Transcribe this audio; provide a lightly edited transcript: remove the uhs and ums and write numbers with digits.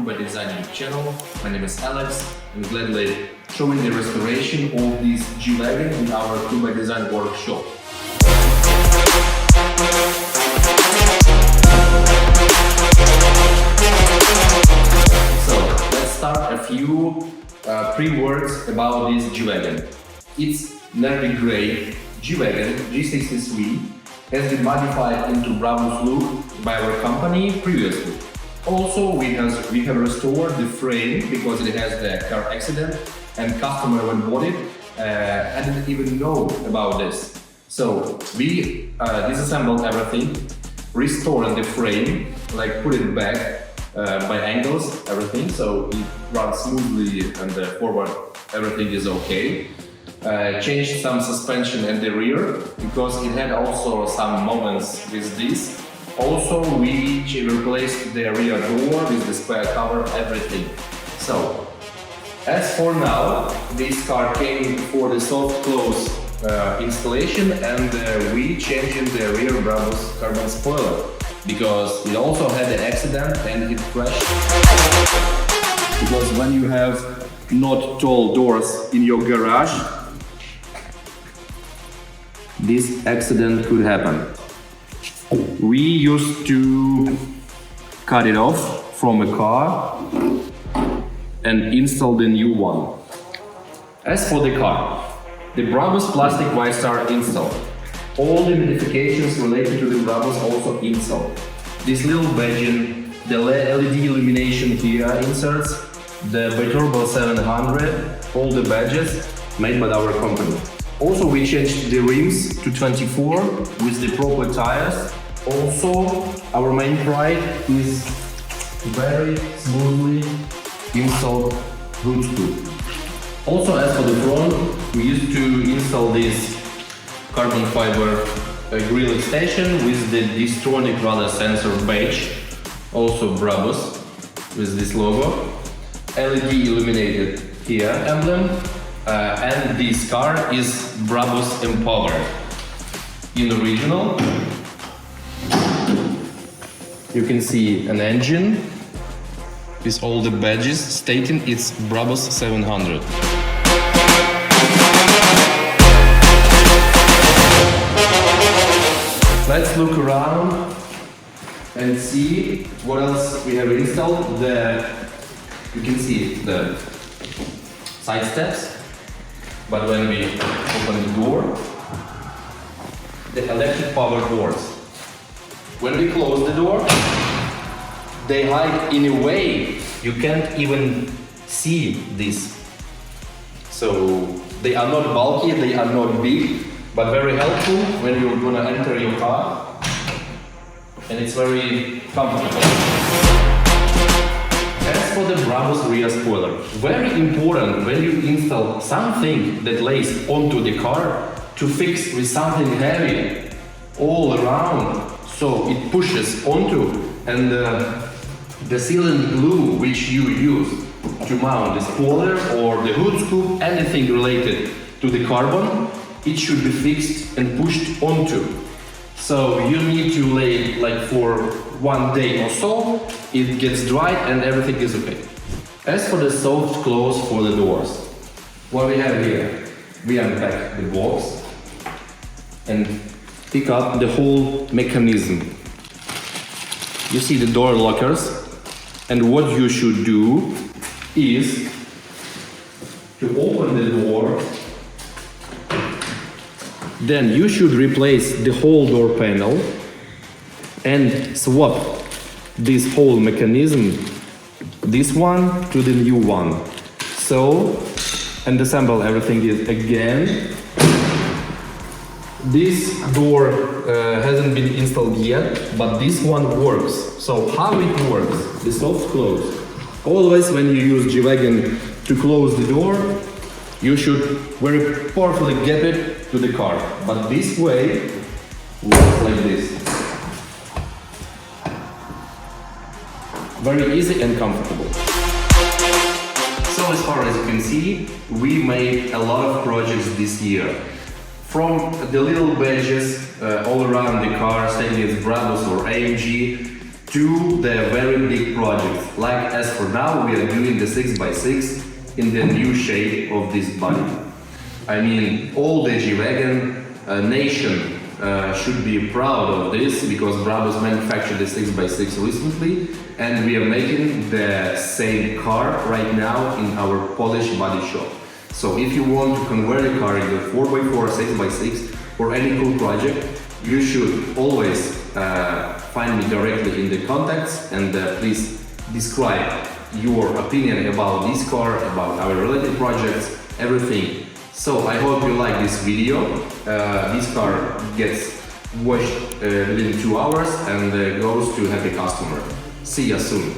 Kuba Design YouTube channel. My name is Alex. I'm gladly showing the restoration of this G-Wagon in our Kuba Design workshop. So let's start a few pre-words about this G-Wagon. It's navy gray G-Wagon G63 has been modified into Brabus look by our company previously. Also, we have restored the frame because it has the car accident and customer when bought it didn't even know about this. So we disassembled everything, restored the frame, like put it back by angles, everything, so it runs smoothly and forward everything is okay. Changed some suspension in the rear because it had also some moments with this. Also, we replaced the rear door with the spare cover, everything. So, as for now, this car came for the soft close installation, and we changed the rear Brabus carbon spoiler because it also had an accident and it crashed. Because when you have not tall doors in your garage, this accident could happen. We used to cut it off from a car and install the new one. As for the car, the Brabus Plastic Widestar installed. All the modifications related to the Brabus also installed. This little badging, the LED illumination here inserts, the Biturbo 700, all the badges made by our company. Also, we changed the rims to 24 with the proper tires. Also, our main pride is very smoothly installed hood scoop. Also, as for the front, we used to install this carbon fiber grille extension with the Distronic radar sensor badge, also Brabus with this logo, LED illuminated here emblem. And this car is Brabus Empowered. In the original, you can see an engine with all the badges stating it's Brabus 700. Let's look around and see what else we have installed. You can see the side steps. But when we open the door, the electric power doors. When we close the door, they hide in a way you can't even see this. So they are not bulky, they are not big, but very helpful when you're gonna enter your car, and it's very comfortable. As for the Brabus rear spoiler, very important when you install something that lays onto the car to fix with something heavy all around, so it pushes onto, and the sealant glue which you use to mount the spoiler or the hood scoop, anything related to the carbon, it should be fixed and pushed onto. So you need to lay it like for 1 day or so, it gets dry and everything is okay. As for the soft close for the doors, what we have here, we unpack the box and pick up the whole mechanism. You see the door lockers, and what you should do is to open the door. Then you should replace the whole door panel and swap this whole mechanism, this one to the new one. So, and assemble everything again. This door hasn't been installed yet, but this one works. So how it works? The soft close. Always when you use G-Wagon to close the door, you should very powerfully get it to the car. But this way works like this. Very easy and comfortable. So as far as you can see, we made a lot of projects this year. From the little badges all around the car saying it's Brabus or AMG, to the very big projects. Like as for now, we are doing the 6x6 in the new shape of this body. I mean, all the G-Wagon nation should be proud of this, because Brabus manufactured the 6x6 recently, and we are making the same car right now in our Polish body shop. So if you want to convert a car into 4x4, 6x6 or any cool project, you should always find me directly in the contacts, and please describe your opinion about this car, about our related projects, everything. So I hope you like this video. This car gets washed within 2 hours and goes to happy customer. See ya soon.